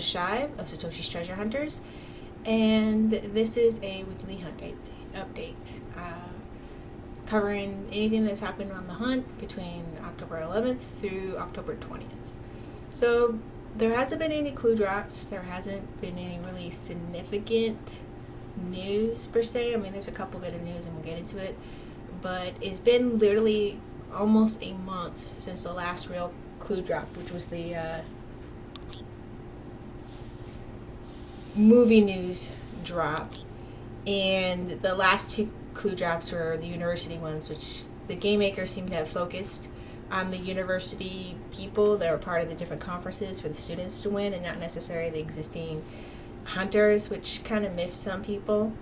shy of Satoshi's treasure hunters, and this is a weekly hunt update covering anything that's happened on the hunt between October 11th through October 20th. So there hasn't been any clue drops. There hasn't been any really significant news per se. I mean, there's a couple bit of news and we'll get into it, but it's been literally almost a month since the last real clue drop, which was the movie news drop, and the last two clue drops were the university ones, which the game makers seem to have focused on the university people that were part of the different conferences for the students to win, and not necessarily the existing hunters, which kind of miffed some people.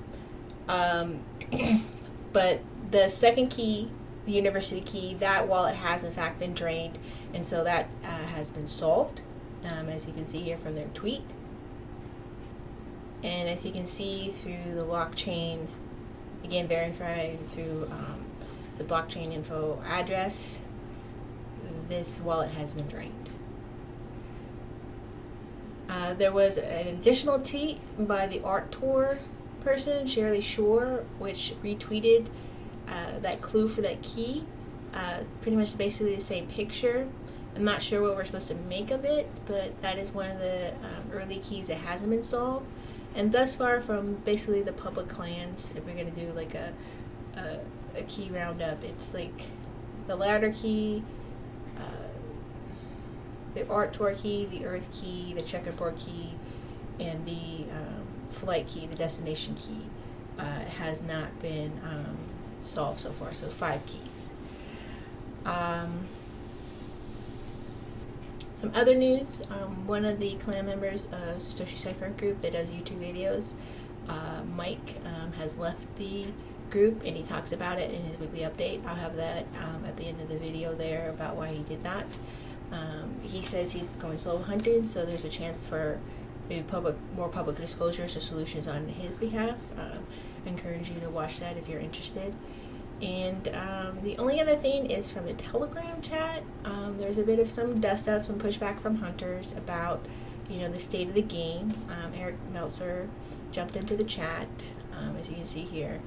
But the second key, the university key, that wallet has in fact been drained, and so that has been solved, as you can see here from their tweet. And as you can see through the blockchain, again verified through the blockchain info address, this wallet has been drained. There was an additional tweet by the art tour person, Shirley Shore, which retweeted that clue for that key. Pretty much basically the same picture. I'm not sure what we're supposed to make of it, but that is one of the early keys that hasn't been solved. And thus far from basically the public clans, if we're going to do like a key roundup, it's like the ladder key, the art tour key, the earth key, the checkerboard key, and the flight key, the destination key, has not been solved so far. So 5 keys. Some other news, one of the clan members of Toshi Cipher group that does YouTube videos, Mike, has left the group, and he talks about it in his weekly update. I'll have that at the end of the video there about why he did that. He says he's going solo hunting, so there's a chance for maybe more public disclosures or solutions on his behalf. I encourage you to watch that if you're interested. And the only other thing is from the Telegram chat. There's a bit of some dust up, some pushback from hunters about, the state of the game. Eric MELTZER jumped into the chat, as you can see here.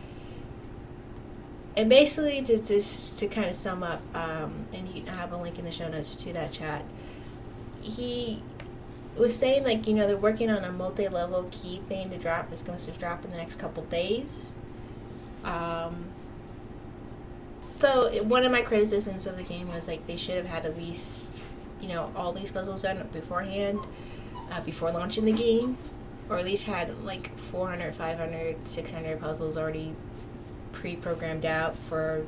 And basically, just to kind of sum up, and I have a link in the show notes to that chat, he was saying, like, they're working on a multi-level key thing to drop that's going to drop in the next couple days. So one of my criticisms of the game was, like, they should have had at least, all these puzzles done beforehand, before launching the game, or at least had like 400, 500, 600 puzzles already pre-programmed out for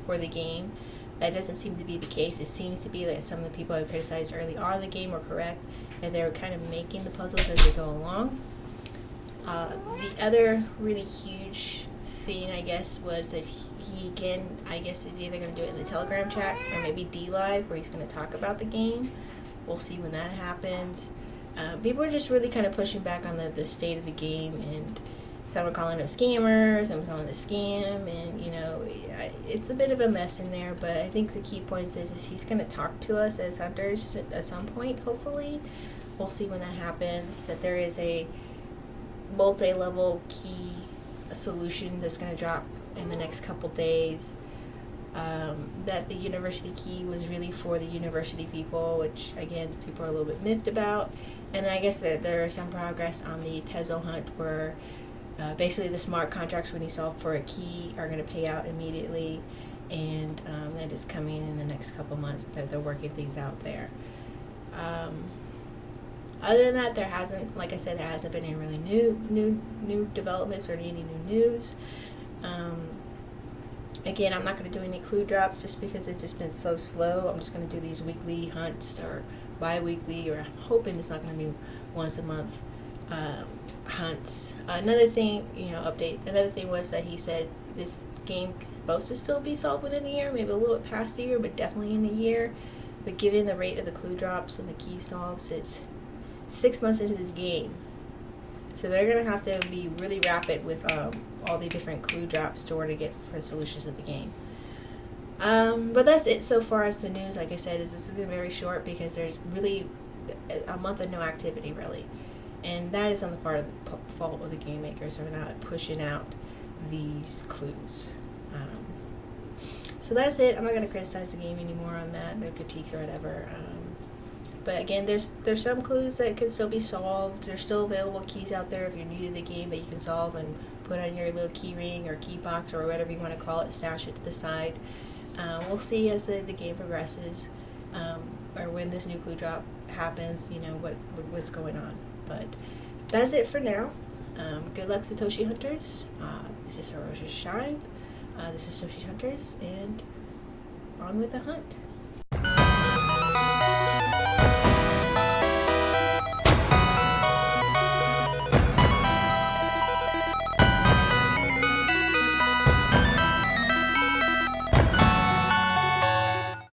the game. That doesn't seem to be the case. It seems to be that some of the people I criticized early on in the game were correct, and they were kind of making the puzzles as they go along. The other really huge thing, I guess, was that he again, I guess, is either going to do it in the Telegram chat or maybe D-Live, where he's going to talk about the game. We'll see when that happens. People are just really kind of pushing back on the state of the game, and some are calling them scammers, some are calling it a scam, and it's a bit of a mess in there. But I think the key point is he's going to talk to us as hunters at some point, hopefully. We'll see when that happens, that there is a multi-level key solution that's going to drop in the next couple days, that the university key was really for the university people, which again people are a little bit miffed about. And I guess that there is some progress on the Tezo hunt, where basically the smart contracts when you solve for a key are going to pay out immediately, and that is coming in the next couple months, that they're working things out there. Other than that, there hasn't, like I said, there hasn't been any really new developments or any new news. Again, I'm not going to do any clue drops just because it's just been so slow. I'm just going to do these weekly hunts or bi-weekly, or I'm hoping it's not going to be once a month hunts. Another thing, update. Another thing was that he said this game is supposed to still be solved within a year, maybe a little bit past a year, but definitely in a year. But given the rate of the clue drops and the key solves, it's 6 months into this game. So they're going to have to be really rapid with all the different clue drops in order to get for the solutions of the game. But that's it so far as the news. Like I said, this is very short because there's really a month of no activity, really. And that is on the fault of the game makers for not pushing out these clues. So that's it. I'm not going to criticize the game anymore on that, the critiques or whatever. But again, there's some clues that can still be solved. There's still available keys out there if you're new to the game that you can solve and put on your little key ring or key box or whatever you want to call it, stash it to the side. We'll see as the game progresses, or when this new clue drop happens, you know, what's going on. But that's it for now. Good luck, Satoshi Hunters. This is hirojashibe. This is Satoshi Hunters, and on with the hunt.